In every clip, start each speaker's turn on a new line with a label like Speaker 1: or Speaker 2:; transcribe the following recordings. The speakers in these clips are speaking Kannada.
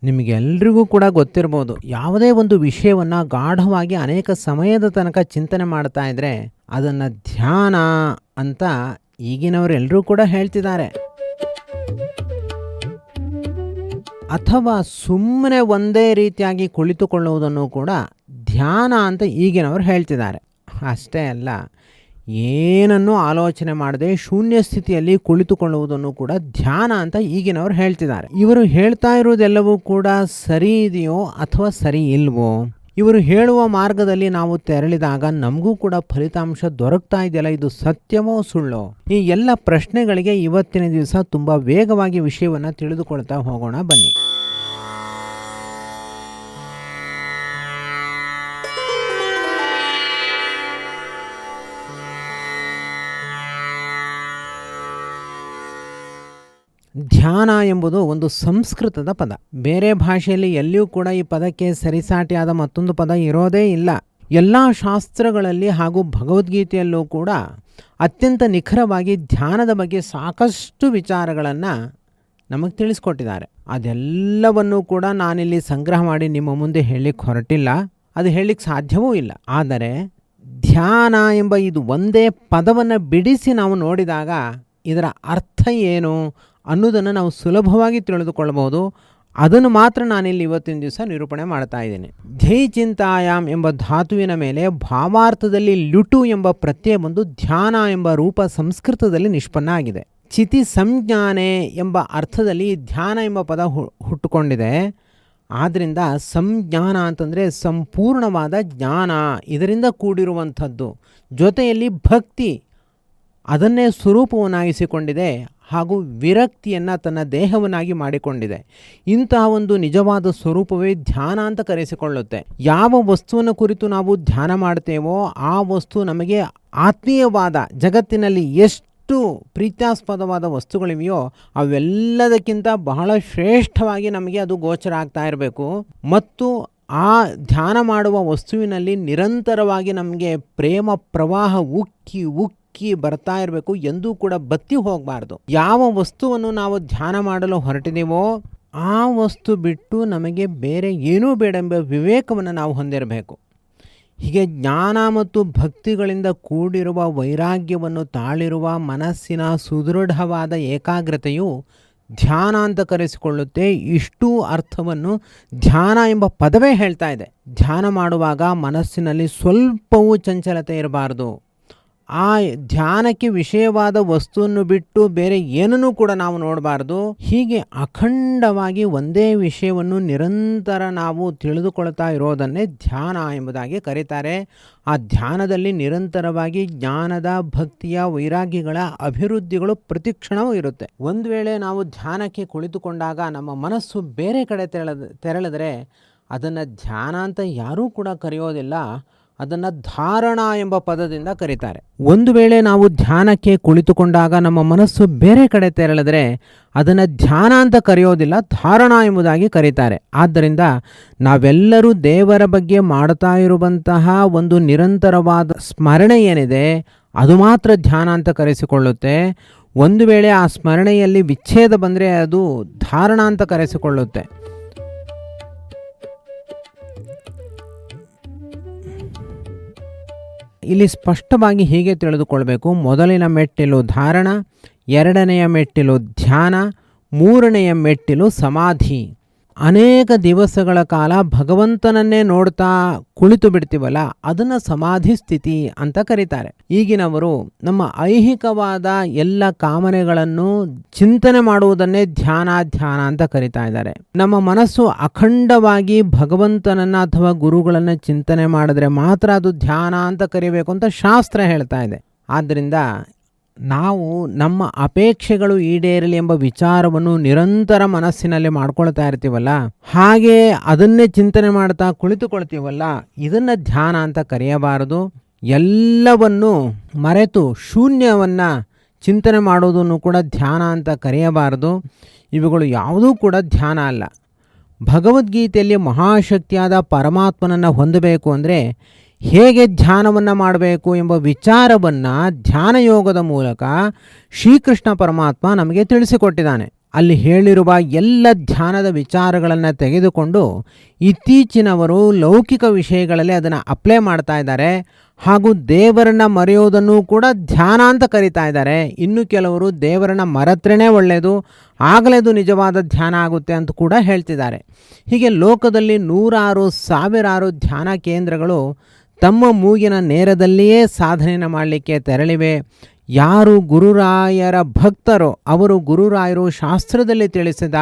Speaker 1: ನಿಮಗೆಲ್ರಿಗೂ ಕೂಡ ಗೊತ್ತಿರ್ಬೋದು, ಯಾವುದೇ ಒಂದು ವಿಷಯವನ್ನು ಗಾಢವಾಗಿ ಅನೇಕ ಸಮಯದ ತನಕ ಚಿಂತನೆ ಮಾಡ್ತಾ ಇದ್ದರೆ ಅದನ್ನು ಧ್ಯಾನ ಅಂತ ಈಗಿನವರೆಲ್ಲರೂ ಕೂಡ ಹೇಳ್ತಿದ್ದಾರೆ. ಅಥವಾ ಸುಮ್ಮನೆ ಒಂದೇ ರೀತಿಯಾಗಿ ಕುಳಿತುಕೊಳ್ಳುವುದನ್ನು ಕೂಡ ಧ್ಯಾನ ಅಂತ ಈಗಿನವರು ಹೇಳ್ತಿದ್ದಾರೆ. ಅಷ್ಟೇ ಅಲ್ಲ, ಏನನ್ನೂ ಆಲೋಚನೆ ಮಾಡದೆ ಶೂನ್ಯ ಸ್ಥಿತಿಯಲ್ಲಿ ಕುಳಿತುಕೊಳ್ಳುವುದನ್ನು ಕೂಡ ಧ್ಯಾನ ಅಂತ ಈಗಿನವರು ಹೇಳ್ತಿದ್ದಾರೆ. ಇವರು ಹೇಳ್ತಾ ಇರೋದೆಲ್ಲವೂ ಕೂಡ ಸರಿ ಇದೆಯೋ ಅಥವಾ ಸರಿ ಇಲ್ವೋ? ಇವರು ಹೇಳುವ ಮಾರ್ಗದಲ್ಲಿ ನಾವು ತೆರಳಿದಾಗ ನಮಗೂ ಕೂಡ ಫಲಿತಾಂಶ ದೊರಕ್ತಾ ಇದೆಯಲ್ಲ, ಇದು ಸತ್ಯವೋ ಸುಳ್ಳೋ? ಈ ಎಲ್ಲ ಪ್ರಶ್ನೆಗಳಿಗೆ ಇವತ್ತಿನ ದಿವಸ ತುಂಬ ವೇಗವಾಗಿ ವಿಷಯವನ್ನು ತಿಳಿದುಕೊಳ್ತಾ ಹೋಗೋಣ ಬನ್ನಿ. ಧ್ಯಾನ ಎಂಬುದು ಒಂದು ಸಂಸ್ಕೃತದ ಪದ. ಬೇರೆ ಭಾಷೆಯಲ್ಲಿ ಎಲ್ಲಿಯೂ ಕೂಡ ಈ ಪದಕ್ಕೆ ಸರಿಸಾಟಿಯಾದ ಮತ್ತೊಂದು ಪದ ಇರೋದೇ ಇಲ್ಲ. ಎಲ್ಲ ಶಾಸ್ತ್ರಗಳಲ್ಲಿ ಹಾಗೂ ಭಗವದ್ಗೀತೆಯಲ್ಲೂ ಕೂಡ ಅತ್ಯಂತ ನಿಖರವಾಗಿ ಧ್ಯಾನದ ಬಗ್ಗೆ ಸಾಕಷ್ಟು ವಿಚಾರಗಳನ್ನು ನಮಗೆ ತಿಳಿಸ್ಕೊಟ್ಟಿದ್ದಾರೆ. ಅದೆಲ್ಲವನ್ನೂ ಕೂಡ ನಾನಿಲ್ಲಿ ಸಂಗ್ರಹ ಮಾಡಿ ನಿಮ್ಮ ಮುಂದೆ ಹೇಳಲಿಕ್ಕೆ ಹೊರಟಿಲ್ಲ, ಅದು ಹೇಳಲಿಕ್ಕೆ ಸಾಧ್ಯವೂ ಇಲ್ಲ. ಆದರೆ ಧ್ಯಾನ ಎಂಬ ಇದು ಒಂದೇ ಪದವನ್ನು ಬಿಡಿಸಿ ನಾವು ನೋಡಿದಾಗ ಇದರ ಅರ್ಥ ಏನು ಅನ್ನೋದನ್ನು ನಾವು ಸುಲಭವಾಗಿ ತಿಳಿದುಕೊಳ್ಳಬಹುದು. ಅದನ್ನು ಮಾತ್ರ ನಾನಿಲ್ಲಿ ಇವತ್ತಿನ ದಿವಸ ನಿರೂಪಣೆ ಮಾಡ್ತಾ ಇದ್ದೀನಿ. ಧ್ಯೈ ಚಿಂತಾಯಾಮ್ ಎಂಬ ಧಾತುವಿನ ಮೇಲೆ ಭಾವಾರ್ಥದಲ್ಲಿ ಲ್ಯುಟು ಎಂಬ ಪ್ರತ್ಯಯ ಬಂದು ಧ್ಯಾನ ಎಂಬ ರೂಪ ಸಂಸ್ಕೃತದಲ್ಲಿ ನಿಷ್ಪನ್ನ ಆಗಿದೆ. ಚಿತಿ ಸಂಜ್ಞಾನೆ ಎಂಬ ಅರ್ಥದಲ್ಲಿ ಧ್ಯಾನ ಎಂಬ ಪದ ಹುಟ್ಟುಕೊಂಡಿದೆ. ಆದ್ದರಿಂದ ಸಂಜ್ಞಾನ ಅಂತಂದರೆ ಸಂಪೂರ್ಣವಾದ ಜ್ಞಾನ, ಇದರಿಂದ ಕೂಡಿರುವಂಥದ್ದು. ಜೊತೆಯಲ್ಲಿ ಭಕ್ತಿ ಅದನ್ನೇ ಸ್ವರೂಪವನ್ನಾಗಿಸಿಕೊಂಡಿದೆ ಹಾಗೂ ವಿರಕ್ತಿಯನ್ನು ತನ್ನ ದೇಹವನ್ನಾಗಿ ಮಾಡಿಕೊಂಡಿದೆ. ಇಂತಹ ಒಂದು ನಿಜವಾದ ಸ್ವರೂಪವೇ ಧ್ಯಾನ ಅಂತ ಕರೆಸಿಕೊಳ್ಳುತ್ತೆ. ಯಾವ ವಸ್ತುವಿನ ಕುರಿತು ನಾವು ಧ್ಯಾನ ಮಾಡ್ತೇವೋ ಆ ವಸ್ತು ನಮಗೆ ಆತ್ಮೀಯವಾದ, ಜಗತ್ತಿನಲ್ಲಿ ಎಷ್ಟು ಪ್ರೀತ್ಯಾಸ್ಪದವಾದ ವಸ್ತುಗಳಿವೆಯೋ ಅವೆಲ್ಲದಕ್ಕಿಂತ ಬಹಳ ಶ್ರೇಷ್ಠವಾಗಿ ನಮಗೆ ಅದು ಗೋಚರ ಆಗ್ತಾ ಇರಬೇಕು. ಮತ್ತು ಆ ಧ್ಯಾನ ಮಾಡುವ ವಸ್ತುವಿನಲ್ಲಿ ನಿರಂತರವಾಗಿ ನಮಗೆ ಪ್ರೇಮ ಪ್ರವಾಹ ಉಕ್ಕಿ ಬರ್ತಾ ಇರಬೇಕು, ಎಂದೂ ಕೂಡ ಬತ್ತಿ ಹೋಗಬಾರ್ದು. ಯಾವ ವಸ್ತುವನ್ನು ನಾವು ಧ್ಯಾನ ಮಾಡಲು ಹೊರಟಿದೆವೋ ಆ ವಸ್ತು ಬಿಟ್ಟು ನಮಗೆ ಬೇರೆ ಏನೂ ಬೇಡ ಎಂಬ ವಿವೇಕವನ್ನು ನಾವು ಹೊಂದಿರಬೇಕು. ಹೀಗೆ ಜ್ಞಾನ ಮತ್ತು ಭಕ್ತಿಗಳಿಂದ ಕೂಡಿರುವ ವೈರಾಗ್ಯವನ್ನು ತಾಳಿರುವ ಮನಸ್ಸಿನ ಸುದೃಢವಾದ ಏಕಾಗ್ರತೆಯು ಧ್ಯಾನ ಅಂತ ಕರೆಸಿಕೊಳ್ಳುತ್ತೆ. ಇಷ್ಟೂ ಅರ್ಥವನ್ನು ಧ್ಯಾನ ಎಂಬ ಪದವೇ ಹೇಳ್ತಾ ಇದೆ. ಧ್ಯಾನ ಮಾಡುವಾಗ ಮನಸ್ಸಿನಲ್ಲಿ ಸ್ವಲ್ಪವೂ ಚಂಚಲತೆ ಇರಬಾರ್ದು. ಆ ಧ್ಯಾನಕ್ಕೆ ವಿಷಯವಾದ ವಸ್ತುವನ್ನು ಬಿಟ್ಟು ಬೇರೆ ಏನನ್ನೂ ಕೂಡ ನಾವು ನೋಡಬಾರ್ದು. ಹೀಗೆ ಅಖಂಡವಾಗಿ ಒಂದೇ ವಿಷಯವನ್ನು ನಿರಂತರ ನಾವು ತಿಳಿದುಕೊಳ್ತಾ ಇರೋದನ್ನೇ ಧ್ಯಾನ ಎಂಬುದಾಗಿ ಕರೀತಾರೆ. ಆ ಧ್ಯಾನದಲ್ಲಿ ನಿರಂತರವಾಗಿ ಜ್ಞಾನದ, ಭಕ್ತಿಯ, ವೈರಾಗ್ಯಗಳ ಅಭಿವೃದ್ಧಿಗಳು ಪ್ರತಿಕ್ಷಣವೂ ಇರುತ್ತೆ. ಒಂದು ವೇಳೆ ನಾವು ಧ್ಯಾನಕ್ಕೆ ಕುಳಿತುಕೊಂಡಾಗ ನಮ್ಮ ಮನಸ್ಸು ಬೇರೆ ಕಡೆ ತೆರಳಿದ್ರೆ ಅದನ್ನು ಧ್ಯಾನ ಅಂತ ಯಾರೂ ಕೂಡ ಕರೆಯೋದಿಲ್ಲ, ಅದನ್ನು ಧಾರಣ ಎಂಬ ಪದದಿಂದ ಕರೀತಾರೆ. ಒಂದು ವೇಳೆ ನಾವು ಧ್ಯಾನಕ್ಕೆ ಕುಳಿತುಕೊಂಡಾಗ ನಮ್ಮ ಮನಸ್ಸು ಬೇರೆ ಕಡೆ ತೆರಳಿದ್ರೆ ಅದನ್ನು ಧ್ಯಾನ ಅಂತ ಕರೆಯೋದಿಲ್ಲ, ಧಾರಣ ಎಂಬುದಾಗಿ ಕರೀತಾರೆ. ಆದ್ದರಿಂದ ನಾವೆಲ್ಲರೂ ದೇವರ ಬಗ್ಗೆ ಮಾಡ್ತಾ ಇರುವಂತಹ ಒಂದು ನಿರಂತರವಾದ ಸ್ಮರಣೆ ಏನಿದೆ ಅದು ಮಾತ್ರ ಧ್ಯಾನ ಅಂತ ಕರೆಸಿಕೊಳ್ಳುತ್ತೆ. ಒಂದು ವೇಳೆ ಆ ಸ್ಮರಣೆಯಲ್ಲಿ ವಿಚ್ಛೇದ ಬಂದರೆ ಅದು ಧಾರಣ ಅಂತ ಕರೆಸಿಕೊಳ್ಳುತ್ತೆ. ಇಲ್ಲಿ ಸ್ಪಷ್ಟವಾಗಿ ಹೀಗೆ ತಿಳಿದುಕೊಳ್ಬೇಕು. ಮೊದಲಿನ ಮೆಟ್ಟಿಲು ಧಾರಣ, ಎರಡನೆಯ ಮೆಟ್ಟಿಲು ಧ್ಯಾನ, ಮೂರನೆಯ ಮೆಟ್ಟಿಲು ಸಮಾಧಿ. ಅನೇಕ ದಿವಸಗಳ ಕಾಲ ಭಗವಂತನನ್ನೇ ನೋಡ್ತಾ ಕುಳಿತು ಬಿಡ್ತೀವಲ್ಲ, ಅದನ್ನು ಸಮಾಧಿ ಸ್ಥಿತಿ ಅಂತ ಕರೀತಾರೆ. ಈಗಿನವರು ನಮ್ಮ ಐಹಿಕವಾದ ಎಲ್ಲ ಕಾಮನೆಗಳನ್ನು ಚಿಂತನೆ ಮಾಡುವುದನ್ನೇ ಧ್ಯಾನ ಅಂತ ಕರೀತಾ ಇದ್ದಾರೆ. ನಮ್ಮ ಮನಸ್ಸು ಅಖಂಡವಾಗಿ ಭಗವಂತನನ್ನು ಅಥವಾ ಗುರುಗಳನ್ನು ಚಿಂತನೆ ಮಾಡಿದ್ರೆ ಮಾತ್ರ ಅದು ಧ್ಯಾನ ಅಂತ ಕರಿಬೇಕು ಅಂತ ಶಾಸ್ತ್ರ ಹೇಳ್ತಾ ಇದೆ. ಆದ್ದರಿಂದ ನಾವು ನಮ್ಮ ಅಪೇಕ್ಷೆಗಳು ಈಡೇರಲಿ ಎಂಬ ವಿಚಾರವನ್ನು ನಿರಂತರ ಮನಸ್ಸಿನಲ್ಲಿ ಮಾಡ್ಕೊಳ್ತಾ ಇರ್ತೀವಲ್ಲ, ಹಾಗೆ ಅದನ್ನೇ ಚಿಂತನೆ ಮಾಡ್ತಾ ಕುಳಿತುಕೊಳ್ತೀವಲ್ಲ, ಇದನ್ನು ಧ್ಯಾನ ಅಂತ ಕರೆಯಬಾರದು. ಎಲ್ಲವನ್ನು ಮರೆತು ಶೂನ್ಯವನ್ನು ಚಿಂತನೆ ಮಾಡೋದನ್ನು ಕೂಡ ಧ್ಯಾನ ಅಂತ ಕರೆಯಬಾರದು. ಇವುಗಳು ಯಾವುದೂ ಕೂಡ ಧ್ಯಾನ ಅಲ್ಲ. ಭಗವದ್ಗೀತೆಯಲ್ಲಿ ಮಹಾಶಕ್ತಿಯಾದ ಪರಮಾತ್ಮನನ್ನು ಹೊಂದಬೇಕು ಅಂದರೆ ಹೇಗೆ ಧ್ಯಾನವನ್ನು ಮಾಡಬೇಕು ಎಂಬ ವಿಚಾರವನ್ನು ಧ್ಯಾನ ಯೋಗದ ಮೂಲಕ ಶ್ರೀಕೃಷ್ಣ ಪರಮಾತ್ಮ ನಮಗೆ ತಿಳಿಸಿಕೊಟ್ಟಿದ್ದಾನೆ. ಅಲ್ಲಿ ಹೇಳಿರುವ ಎಲ್ಲ ಧ್ಯಾನದ ವಿಚಾರಗಳನ್ನು ತೆಗೆದುಕೊಂಡು ಇತ್ತೀಚಿನವರು ಲೌಕಿಕ ವಿಷಯಗಳಲ್ಲಿ ಅದನ್ನು ಅಪ್ಲೈ ಮಾಡ್ತಾ ಇದ್ದಾರೆ. ಹಾಗೂ ದೇವರನ್ನ ಮರೆಯೋದನ್ನು ಕೂಡ ಧ್ಯಾನ ಅಂತ ಕರಿತಾ ಇದ್ದಾರೆ. ಇನ್ನು ಕೆಲವರು ದೇವರನ್ನ ಮರೆತ್ರೇನೆ ಒಳ್ಳೆಯದು, ಆಗಲೇ ಅದು ನಿಜವಾದ ಧ್ಯಾನ ಆಗುತ್ತೆ ಅಂತ ಕೂಡ ಹೇಳ್ತಿದ್ದಾರೆ. ಹೀಗೆ ಲೋಕದಲ್ಲಿ ನೂರಾರು ಸಾವಿರಾರು ಧ್ಯಾನ ಕೇಂದ್ರಗಳು ತಮ್ಮ ಮೂಗಿನ ನೇರದಲ್ಲಿಯೇ ಸಾಧನೆಯನ್ನು ಮಾಡಲಿಕ್ಕೆ ತೆರಳಿವೆ. ಯಾರು ಗುರುರಾಯರ ಭಕ್ತರೋ ಅವರು ಗುರುರಾಯರು ಶಾಸ್ತ್ರದಲ್ಲಿ ತಿಳಿಸಿದ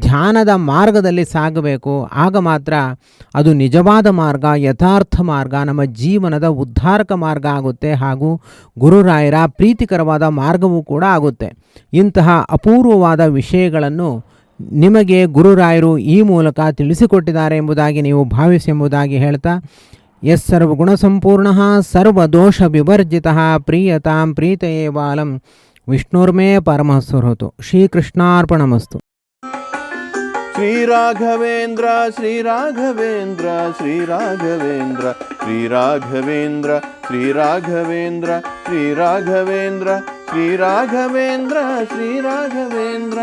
Speaker 1: ಧ್ಯಾನದ ಮಾರ್ಗದಲ್ಲಿ ಸಾಗಬೇಕು. ಆಗ ಮಾತ್ರ ಅದು ನಿಜವಾದ ಮಾರ್ಗ, ಯಥಾರ್ಥ ಮಾರ್ಗ, ನಮ್ಮ ಜೀವನದ ಉದ್ಧಾರಕ ಮಾರ್ಗ ಆಗುತ್ತೆ. ಹಾಗೂ ಗುರುರಾಯರ ಪ್ರೀತಿಕರವಾದ ಮಾರ್ಗವೂ ಕೂಡ ಆಗುತ್ತೆ. ಇಂತಹ ಅಪೂರ್ವವಾದ ವಿಷಯಗಳನ್ನು ನಿಮಗೆ ಗುರುರಾಯರು ಈ ಮೂಲಕ ತಿಳಿಸಿಕೊಟ್ಟಿದ್ದಾರೆ ಎಂಬುದಾಗಿ ನೀವು ಭಾವಿಸಿ ಎಂಬುದಾಗಿ ಹೇಳ್ತಾ, ಯಸ್ ಸರ್ವಗುಣಸಂಪೂರ್ಣಃ ಸರ್ವದೋಷ ವಿವರ್ಜಿತಃ ಪ್ರೀಯತಾಂ ಪ್ರೀತಯೇ ಬಾಲಂ ವಿಷ್ಣುರ್ಮೇ ಪರಮಃ ಸುಹೃತು. ಶ್ರೀಕೃಷ್ಣಾರ್ಪಣಮಸ್ತು.
Speaker 2: ಶ್ರೀರಾಘವೇಂದ್ರ ಶ್ರೀರಾಘವೇಂದ್ರ ಶ್ರೀರಾಘವೇಂದ್ರ ಶ್ರೀರಾಘವೇಂದ್ರ ಶ್ರೀರಾಘವೇಂದ್ರ ಶ್ರೀರಾಘವೇಂದ್ರ ಶ್ರೀರಾಘವೇಂದ್ರ ಶ್ರೀರಾಘವೇಂದ್ರ